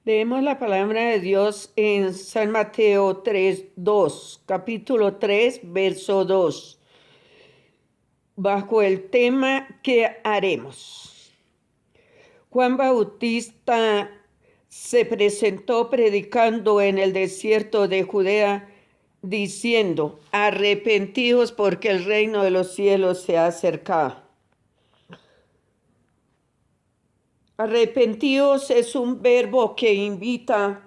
Leemos la palabra de Dios en San Mateo 3:2, capítulo 3, verso 2, bajo el tema ¿qué haremos? Juan Bautista se presentó predicando en el desierto de Judea, diciendo: arrepentíos porque el reino de los cielos se ha acercado. Arrepentíos es un verbo que invita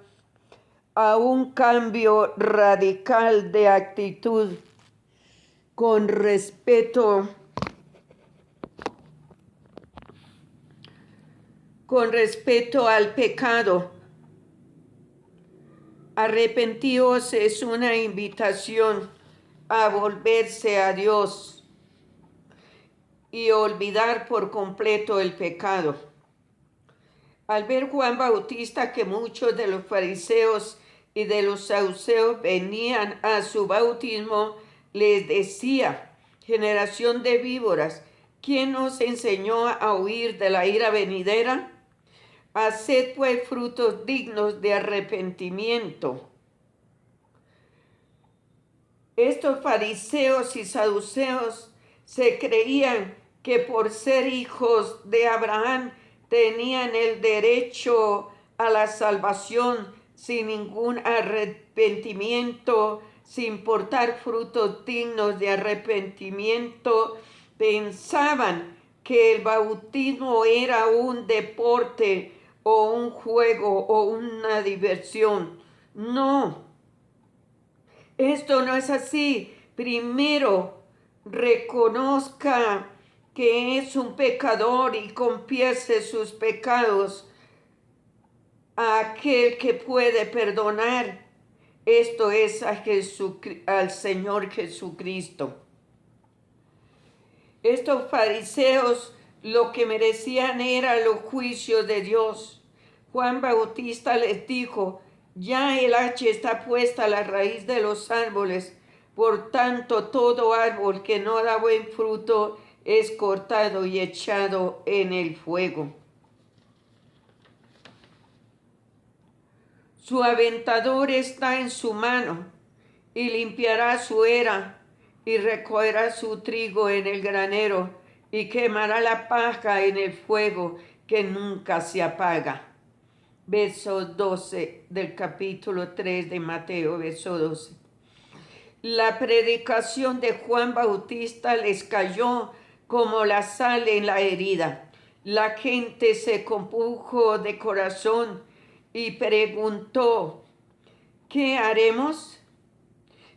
a un cambio radical de actitud con respecto al pecado. Arrepentíos es una invitación a volverse a Dios y olvidar por completo el pecado. Al ver Juan Bautista que muchos de los fariseos y de los saduceos venían a su bautismo, les decía: generación de víboras, ¿quién os enseñó a huir de la ira venidera? Haced pues frutos dignos de arrepentimiento. Estos fariseos y saduceos se creían que por ser hijos de Abraham tenían el derecho a la salvación sin ningún arrepentimiento, sin portar frutos dignos de arrepentimiento. Pensaban que el bautismo era un deporte o un juego o una diversión. No, esto no es así. Primero, reconozca que es un pecador y confiese sus pecados a aquel que puede perdonar. Esto es al Señor Jesucristo. Estos fariseos lo que merecían era los juicios de Dios. Juan Bautista les dijo: ya el hacha está puesta a la raíz de los árboles, por tanto todo árbol que no da buen fruto es cortado y echado en el fuego. Su aventador está en su mano, y limpiará su era, y recogerá su trigo en el granero, y quemará la paja en el fuego que nunca se apaga. Verso 12 del capítulo 3 de Mateo, verso 12. La predicación de Juan Bautista les cayó como la sal en la herida. La gente se compuso de corazón y preguntó: ¿qué haremos?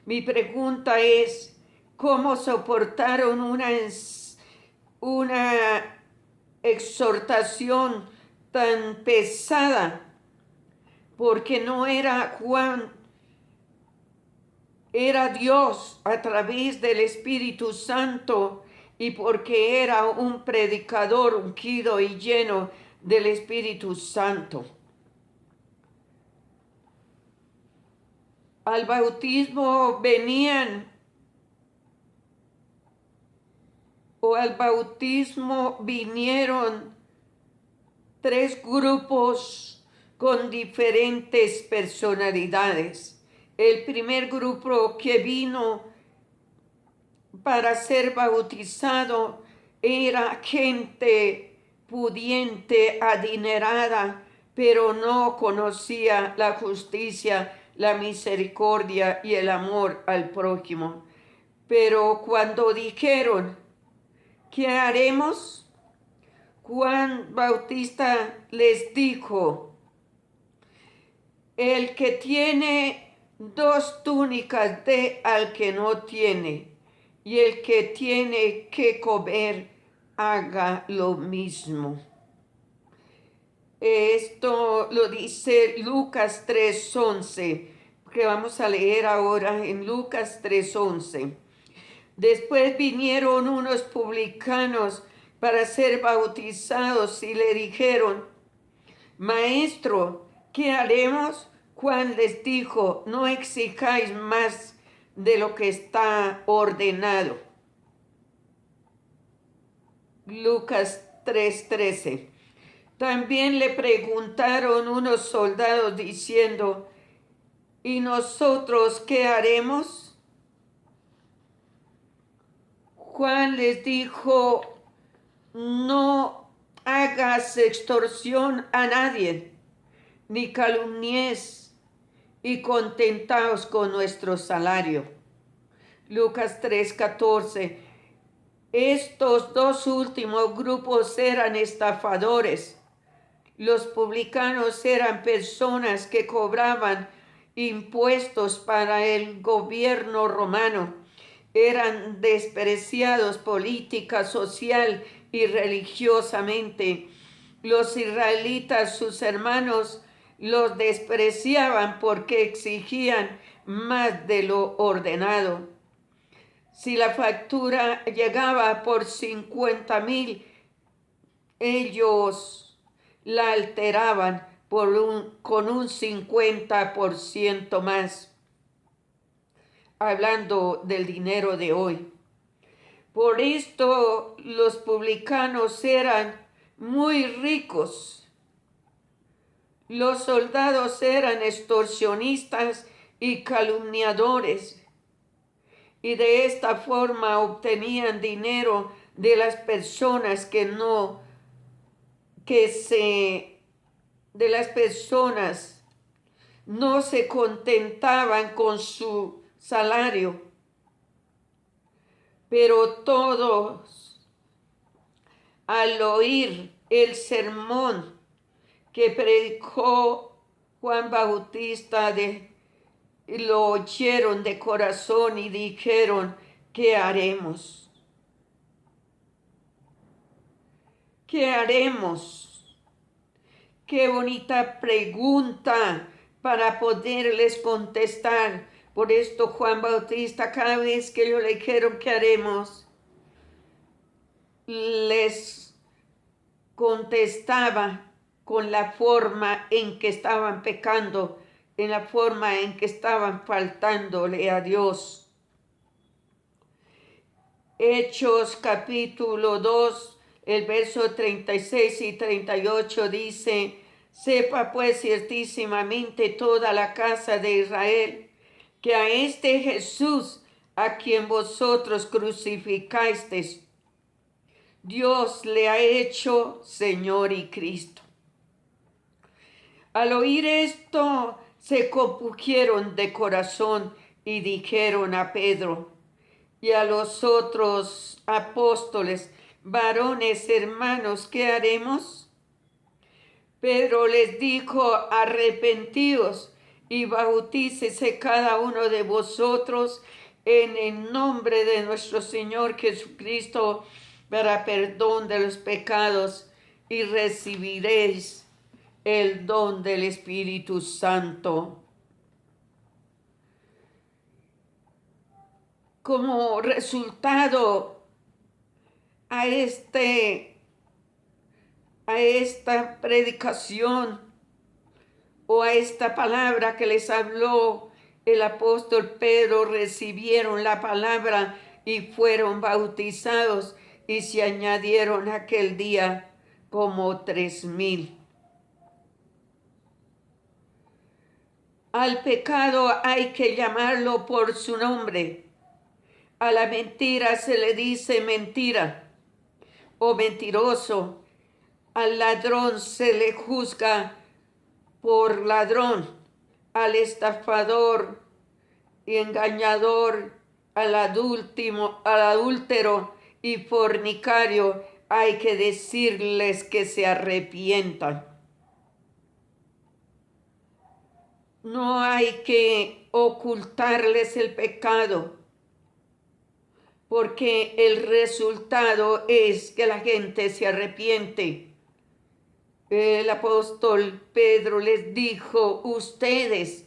Mi pregunta es: ¿cómo soportaron una exhortación tan pesada? Porque no era Juan, era Dios a través del Espíritu Santo, y porque era un predicador ungido y lleno del Espíritu Santo. Al bautismo vinieron tres grupos con diferentes personalidades. El primer grupo que vino para ser bautizado era gente pudiente, adinerada, pero no conocía la justicia, la misericordia y el amor al prójimo. Pero cuando dijeron: ¿qué haremos?, Juan Bautista les dijo: el que tiene dos túnicas dé al que no tiene, y el que tiene que comer haga lo mismo. Esto lo dice Lucas 3:11, que vamos a leer ahora en Lucas 3:11. Después vinieron unos publicanos para ser bautizados y le dijeron: Maestro, ¿qué haremos? Juan les dijo: no exijáis más de lo que está ordenado. Lucas 3:13. También le preguntaron unos soldados diciendo, ¿y nosotros qué haremos? Juan les dijo, no hagas extorsión a nadie, ni calumnies, y contentaos con nuestro salario. Lucas 3:14. Estos dos últimos grupos eran estafadores. Los publicanos eran personas que cobraban impuestos para el gobierno romano. Eran despreciados política, social y religiosamente. Los israelitas, sus hermanos, los despreciaban porque exigían más de lo ordenado. Si la factura llegaba por 50,000, ellos la alteraban con un 50% más, hablando del dinero de hoy. Por esto los publicanos eran muy ricos. Los soldados eran extorsionistas y calumniadores, y de esta forma obtenían dinero de las personas de las personas no se contentaban con su salario, pero todos al oír el sermón que predicó Juan Bautista, lo oyeron de corazón y dijeron, ¿qué haremos? ¿Qué haremos? Qué bonita pregunta para poderles contestar. Por esto Juan Bautista, cada vez que ellos le dijeron, ¿qué haremos?, les contestaba con la forma en que estaban pecando, en la forma en que estaban faltándole a Dios. Hechos capítulo 2, el verso 36 y 38 dice, sepa pues ciertísimamente toda la casa de Israel, que a este Jesús, a quien vosotros crucificasteis, Dios le ha hecho Señor y Cristo. Al oír esto, se compungieron de corazón y dijeron a Pedro y a los otros apóstoles, varones hermanos, ¿qué haremos? Pedro les dijo, arrepentíos y bautícese cada uno de vosotros en el nombre de nuestro Señor Jesucristo para perdón de los pecados, y recibiréis el don del Espíritu Santo. Como resultado a esta predicación o a esta palabra que les habló el apóstol Pedro, recibieron la palabra y fueron bautizados, y se añadieron aquel día como 3,000. Al pecado hay que llamarlo por su nombre. A la mentira se le dice mentira o mentiroso. Al ladrón se le juzga por ladrón. Al estafador y engañador, al adúltero y fornicario, hay que decirles que se arrepientan. No hay que ocultarles el pecado, porque el resultado es que la gente se arrepiente. El apóstol Pedro les dijo, ustedes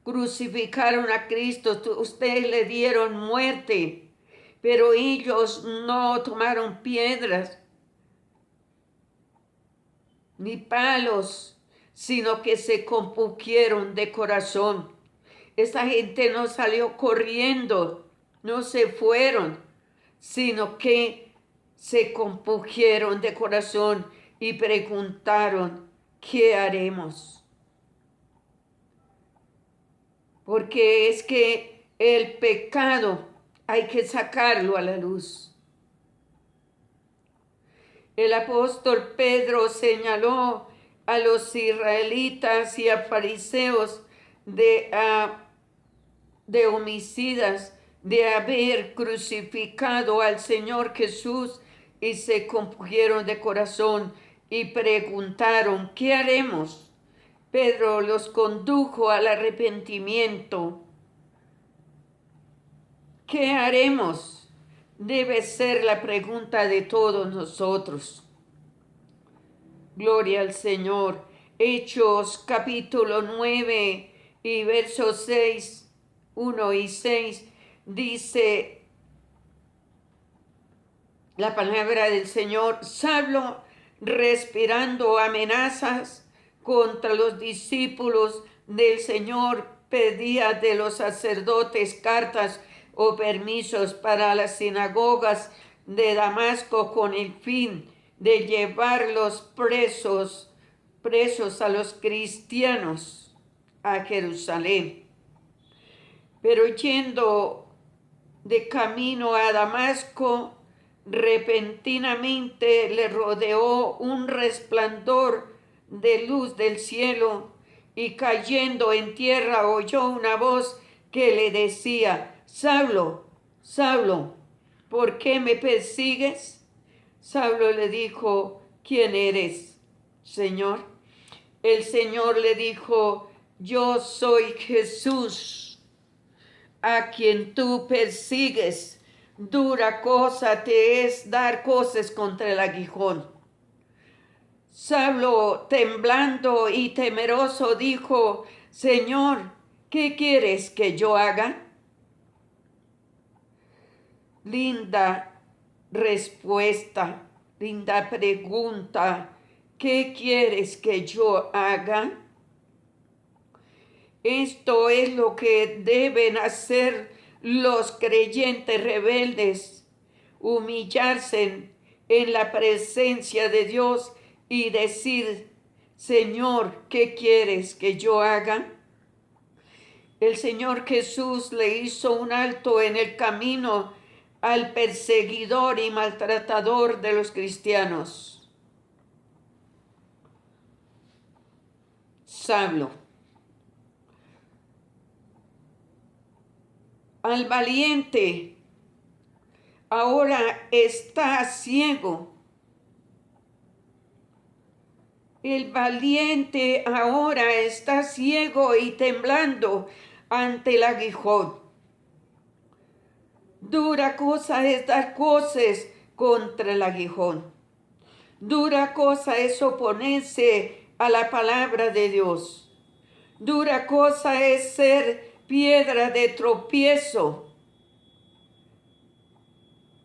crucificaron a Cristo, ustedes le dieron muerte, pero ellos no tomaron piedras ni palos, sino que se compungieron de corazón. Esta gente no salió corriendo, no se fueron, sino que se compungieron de corazón y preguntaron, ¿qué haremos? Porque es que el pecado hay que sacarlo a la luz. El apóstol Pedro señaló a los israelitas y a fariseos de homicidas de haber crucificado al Señor Jesús y se compungieron de corazón y preguntaron, ¿qué haremos? Pedro los condujo al arrepentimiento. ¿Qué haremos? Debe ser la pregunta de todos nosotros. Gloria al Señor. Hechos capítulo 9 y versos 6, 1 y 6 dice la palabra del Señor: Saulo, respirando amenazas contra los discípulos del Señor, pedía de los sacerdotes cartas o permisos para las sinagogas de Damasco con el fin de llevarlos presos a los cristianos a Jerusalén. Pero yendo de camino a Damasco, repentinamente le rodeó un resplandor de luz del cielo, y cayendo en tierra oyó una voz que le decía: Saulo, Saulo, ¿por qué me persigues? Saulo le dijo: ¿quién eres, Señor? El Señor le dijo: yo soy Jesús, a quien tú persigues. Dura cosa te es dar coces contra el aguijón. Saulo, temblando y temeroso, dijo: Señor, ¿qué quieres que yo haga? Linda respuesta, linda pregunta. ¿Qué quieres que yo haga? Esto es lo que deben hacer los creyentes rebeldes: humillarse en la presencia de Dios y decir: Señor, ¿qué quieres que yo haga? El Señor Jesús le hizo un alto en el camino al perseguidor y maltratador de los cristianos, Saulo. Al valiente ahora está ciego. El valiente ahora está ciego y temblando ante el aguijón. Dura cosa es dar coces contra el aguijón. Dura cosa es oponerse a la palabra de Dios. Dura cosa es ser piedra de tropiezo.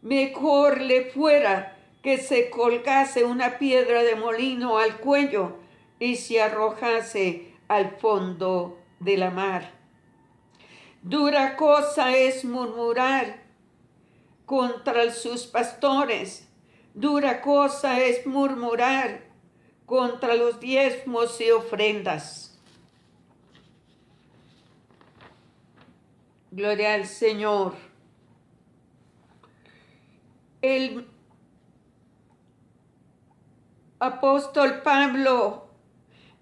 Mejor le fuera que se colgase una piedra de molino al cuello y se arrojase al fondo de la mar. Dura cosa es murmurar contra sus pastores. Dura cosa es murmurar contra los diezmos y ofrendas. Gloria al Señor. El apóstol Pablo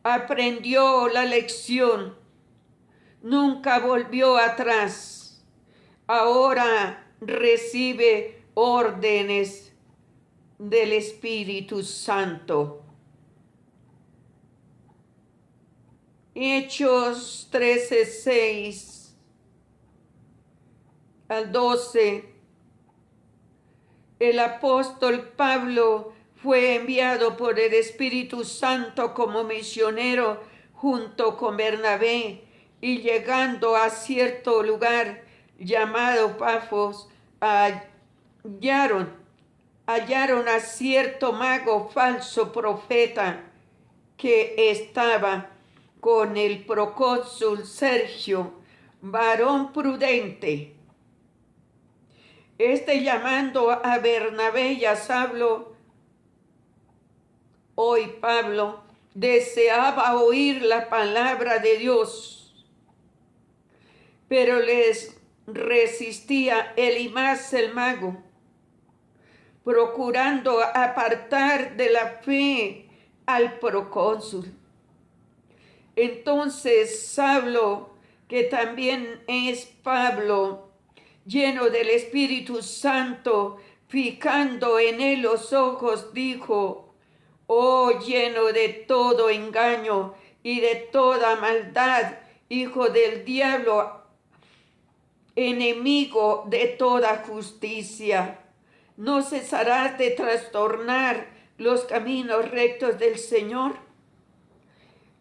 aprendió la lección, nunca volvió atrás. Ahora recibe órdenes del Espíritu Santo. Hechos 13:6 al 12. El apóstol Pablo fue enviado por el Espíritu Santo como misionero junto con Bernabé, y llegando a cierto lugar llamado Pafos, hallaron a cierto mago falso profeta que estaba con el procónsul Sergio, varón prudente. Llamando a Bernabé y a Saulo, Hoy Pablo deseaba oír la palabra de Dios, pero les resistía Elimas el mago, procurando apartar de la fe al procónsul. Entonces Saulo, que también es Pablo, lleno del Espíritu Santo, fijando en él los ojos, dijo: oh, lleno de todo engaño y de toda maldad, hijo del diablo, enemigo de toda justicia, ¿no cesarás de trastornar los caminos rectos del Señor?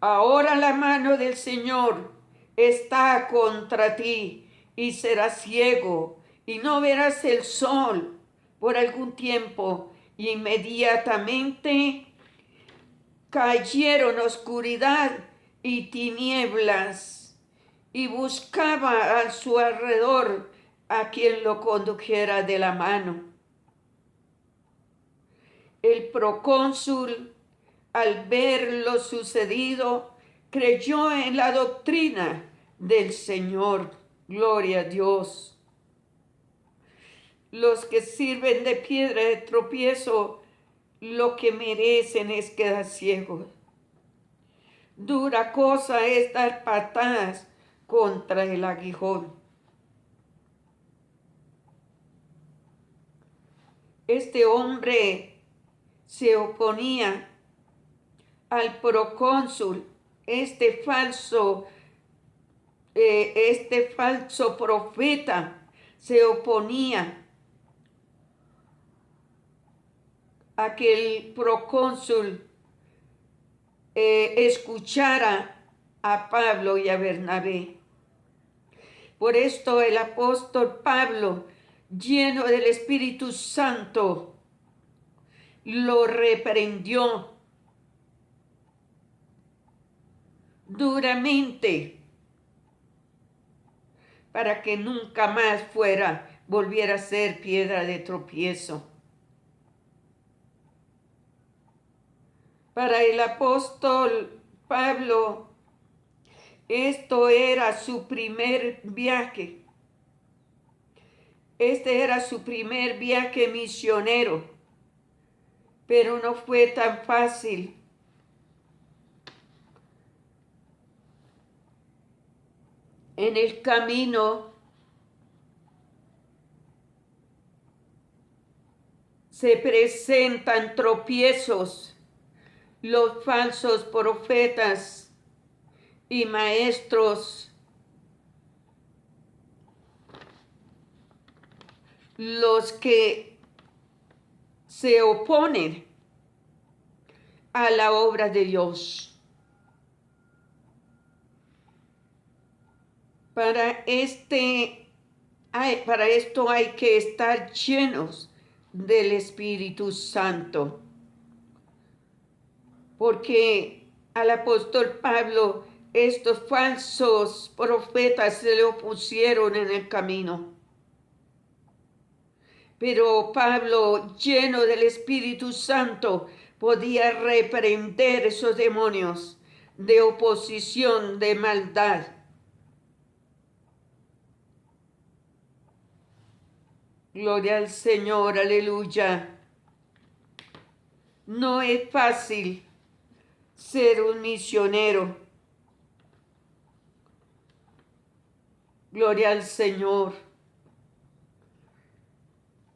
Ahora la mano del Señor está contra ti, y serás ciego, y no verás el sol por algún tiempo. Y inmediatamente cayeron oscuridad y tinieblas, y buscaba a su alrededor a quien lo condujera de la mano. El procónsul, al ver lo sucedido, creyó en la doctrina del Señor. Gloria a Dios. Los que sirven de piedra de tropiezo, lo que merecen es quedar ciegos. Dura cosa es dar patadas contra el aguijón. Este hombre se oponía al procónsul, este falso profeta se oponía a que el procónsul escuchara a Pablo y a Bernabé. Por esto el apóstol Pablo, lleno del Espíritu Santo, lo reprendió duramente para que nunca más volviera a ser piedra de tropiezo. Para el apóstol Pablo, esto era su primer viaje. Este era su primer viaje misionero, pero no fue tan fácil. En el camino se presentan tropiezos, los falsos profetas y maestros, los que se oponen a la obra de Dios. Para esto hay que estar llenos del Espíritu Santo, porque al apóstol Pablo estos falsos profetas se le opusieron en el camino. Pero Pablo, lleno del Espíritu Santo, podía reprender esos demonios de oposición, de maldad. Gloria al Señor, aleluya. No es fácil ser un misionero. Gloria al Señor.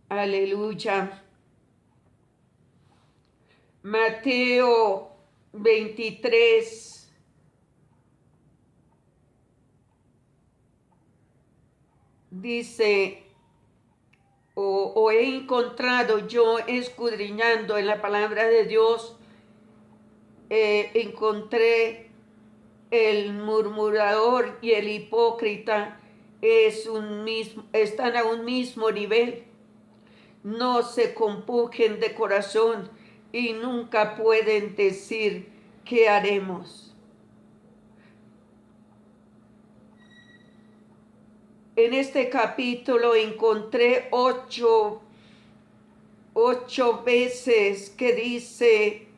Aleluya. Mateo 23. Dice, o he encontrado yo escudriñando en la palabra de Dios, encontré el murmurador y el hipócrita están a un mismo nivel. No se compujen de corazón y nunca pueden decir: ¿qué haremos? En este capítulo encontré ocho veces que dice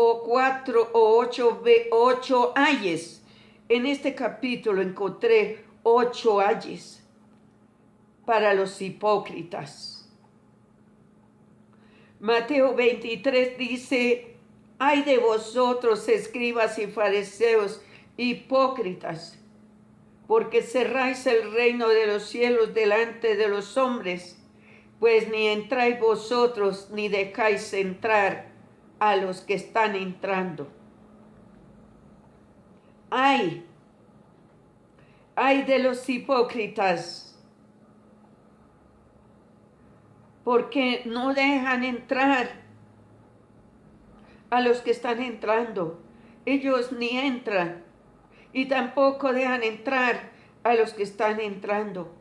o 4 o 8 ayes. En este capítulo encontré 8 ayes para los hipócritas. Mateo 23 dice: ay de vosotros, escribas y fariseos, hipócritas, porque cerráis el reino de los cielos delante de los hombres, pues ni entráis vosotros, ni dejáis entrar a los que están entrando. Ay de los hipócritas, porque no dejan entrar a los que están entrando. Ellos ni entran y tampoco dejan entrar a los que están entrando.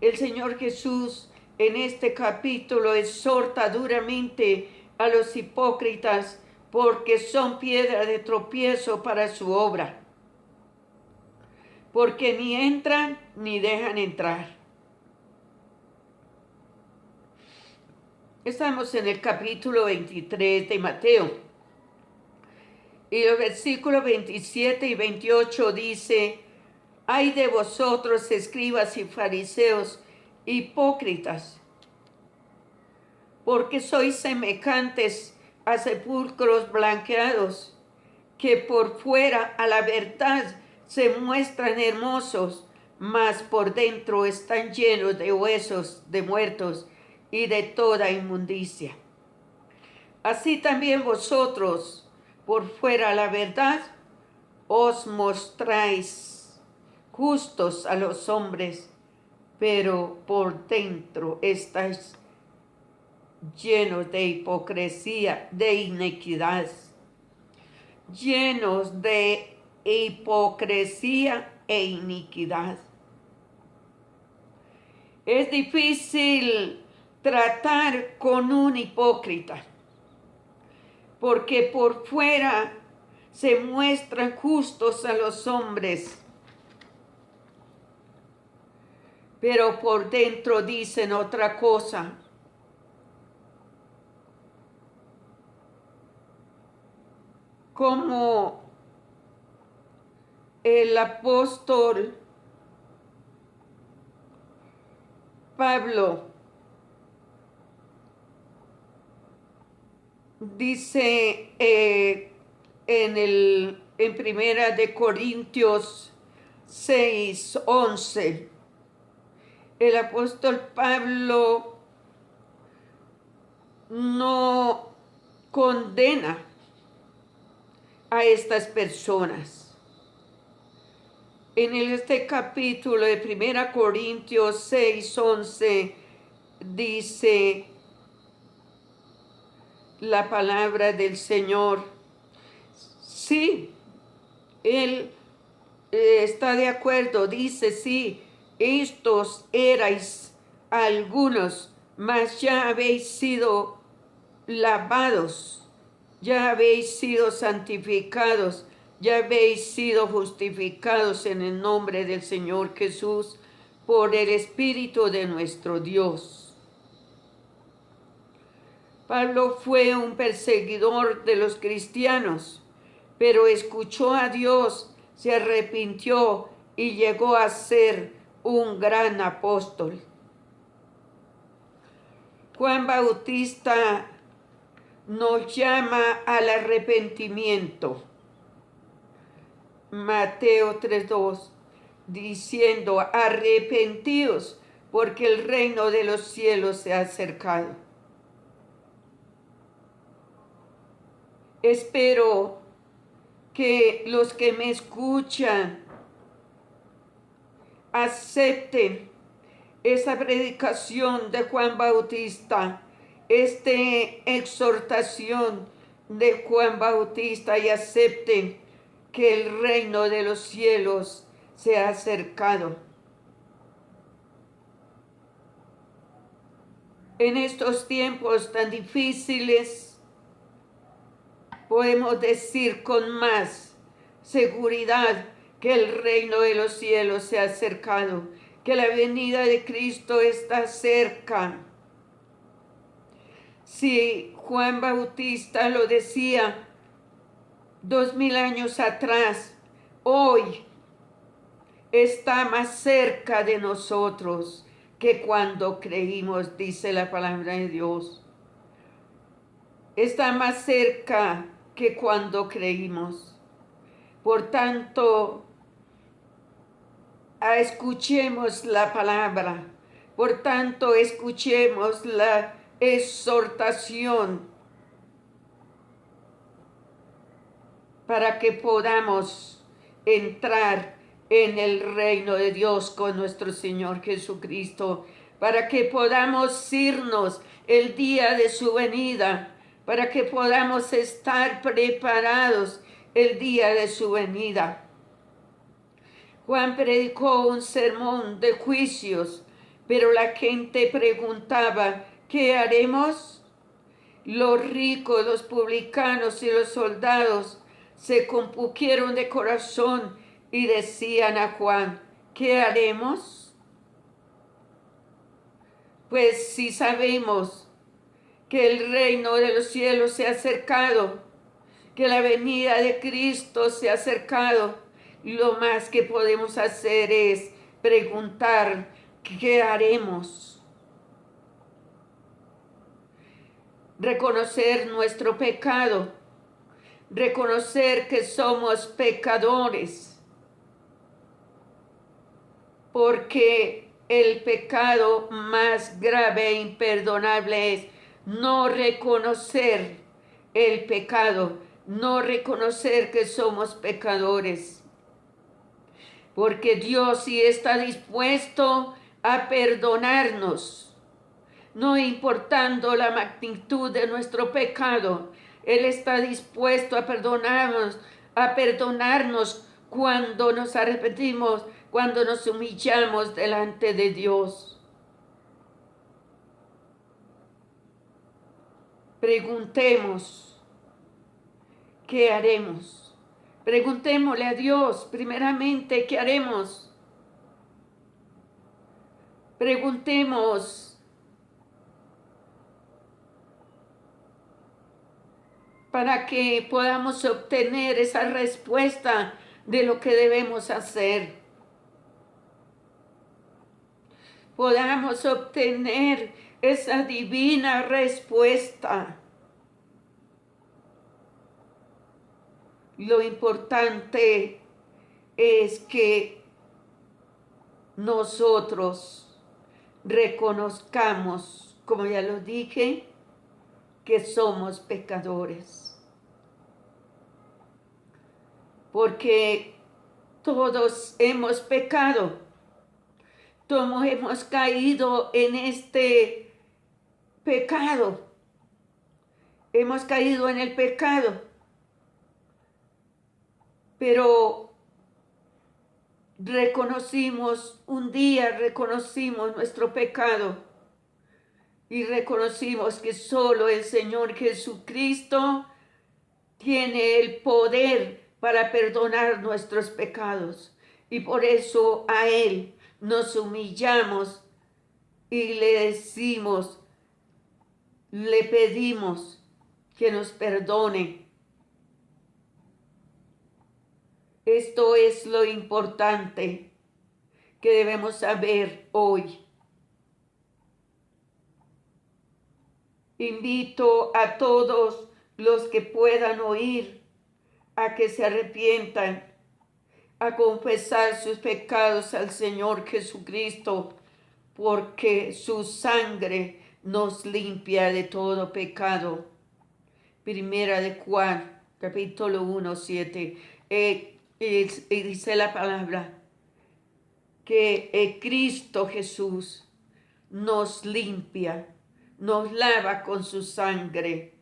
El Señor Jesús en este capítulo exhorta duramente a los hipócritas porque son piedra de tropiezo para su obra, porque ni entran ni dejan entrar. Estamos en el capítulo 23 de Mateo y los versículos 27 y 28 dice: ay de vosotros, escribas y fariseos, hipócritas, porque sois semejantes a sepulcros blanqueados, que por fuera a la verdad se muestran hermosos, mas por dentro están llenos de huesos de muertos y de toda inmundicia. Así también vosotros, por fuera a la verdad, os mostráis justos a los hombres, pero por dentro estáis llenos de hipocresía, de iniquidad. Llenos de hipocresía e iniquidad. Es difícil tratar con un hipócrita, porque por fuera se muestran justos a los hombres, pero por dentro dicen otra cosa. Como el apóstol Pablo dice en Primera de Corintios 6:11, el apóstol Pablo no condena a estas personas. En este capítulo de 1 Corintios 6:11 dice la palabra del Señor. Sí, él está de acuerdo, dice: sí, estos erais algunos, mas ya habéis sido lavados, ya habéis sido santificados, ya habéis sido justificados en el nombre del Señor Jesús por el Espíritu de nuestro Dios. Pablo fue un perseguidor de los cristianos, pero escuchó a Dios, se arrepintió y llegó a ser un gran apóstol. Juan Bautista nos llama al arrepentimiento. Mateo 3:2, diciendo: arrepentíos, porque el reino de los cielos se ha acercado. Espero que los que me escuchan acepten esa predicación de Juan Bautista, esta exhortación de Juan Bautista, y acepten que el reino de los cielos se ha acercado. En estos tiempos tan difíciles, podemos decir con más seguridad que el reino de los cielos se ha acercado, que la venida de Cristo está cerca. Si Juan Bautista lo decía, 2000 años atrás, hoy está más cerca de nosotros que cuando creímos, dice la palabra de Dios. Está más cerca que cuando creímos. Por tanto, escuchemos la palabra. Por tanto, escuchemos la exhortación para que podamos entrar en el reino de Dios con nuestro Señor Jesucristo, para que podamos irnos el día de su venida, para que podamos estar preparados el día de su venida. Juan predicó un sermón de juicios, pero la gente preguntaba, ¿qué haremos? Los ricos, los publicanos y los soldados se compungieron de corazón y decían a Juan, ¿qué haremos? Pues si sabemos que el reino de los cielos se ha acercado, que la venida de Cristo se ha acercado, lo más que podemos hacer es preguntar, ¿qué haremos? Reconocer nuestro pecado, reconocer que somos pecadores, porque el pecado más grave e imperdonable es no reconocer el pecado, no reconocer que somos pecadores, porque Dios sí está dispuesto a perdonarnos, no importando la magnitud de nuestro pecado. Él está dispuesto a perdonarnos cuando nos arrepentimos, cuando nos humillamos delante de Dios. Preguntemos, ¿qué haremos? Preguntémosle a Dios, primeramente, ¿qué haremos? Preguntemos, para que podamos obtener esa respuesta de lo que debemos hacer. Podamos obtener esa divina respuesta. Lo importante es que nosotros reconozcamos, como ya lo dije, que somos pecadores. Porque todos hemos pecado, todos hemos caído en este pecado, hemos caído en el pecado, pero un día reconocimos nuestro pecado y reconocimos que solo el Señor Jesucristo tiene el poder para perdonar nuestros pecados. Y por eso a Él nos humillamos y le decimos, le pedimos que nos perdone. Esto es lo importante que debemos saber hoy. Invito a todos los que puedan oír a que se arrepientan, a confesar sus pecados al Señor Jesucristo, porque su sangre nos limpia de todo pecado. Primera de Juan, capítulo 1, 7. Y dice la palabra que Cristo Jesús nos limpia, nos lava con su sangre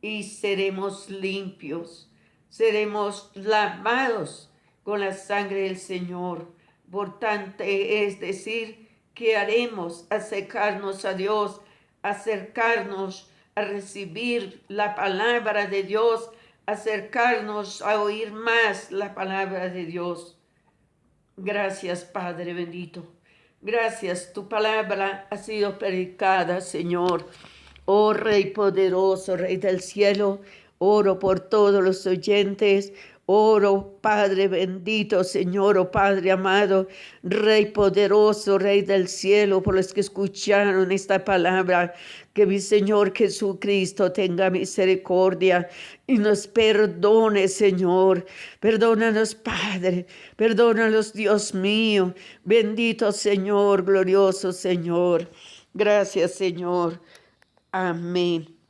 y seremos limpios, seremos lavados con la sangre del Señor. Por tanto, es decir, ¿qué haremos? Acercarnos a Dios, acercarnos a recibir la palabra de Dios, acercarnos a oír más la palabra de Dios. Gracias, Padre bendito. Gracias, tu palabra ha sido predicada, Señor. Oh Rey poderoso, Rey del cielo, Oro por todos los oyentes. Oro, Padre bendito, Señor, oh Padre amado, Rey poderoso, Rey del cielo, por los que escucharon esta palabra, que mi Señor Jesucristo tenga misericordia y nos perdone, Señor. Perdónanos, Padre, perdónanos, Dios mío. Bendito Señor, glorioso Señor. Gracias, Señor. Amén.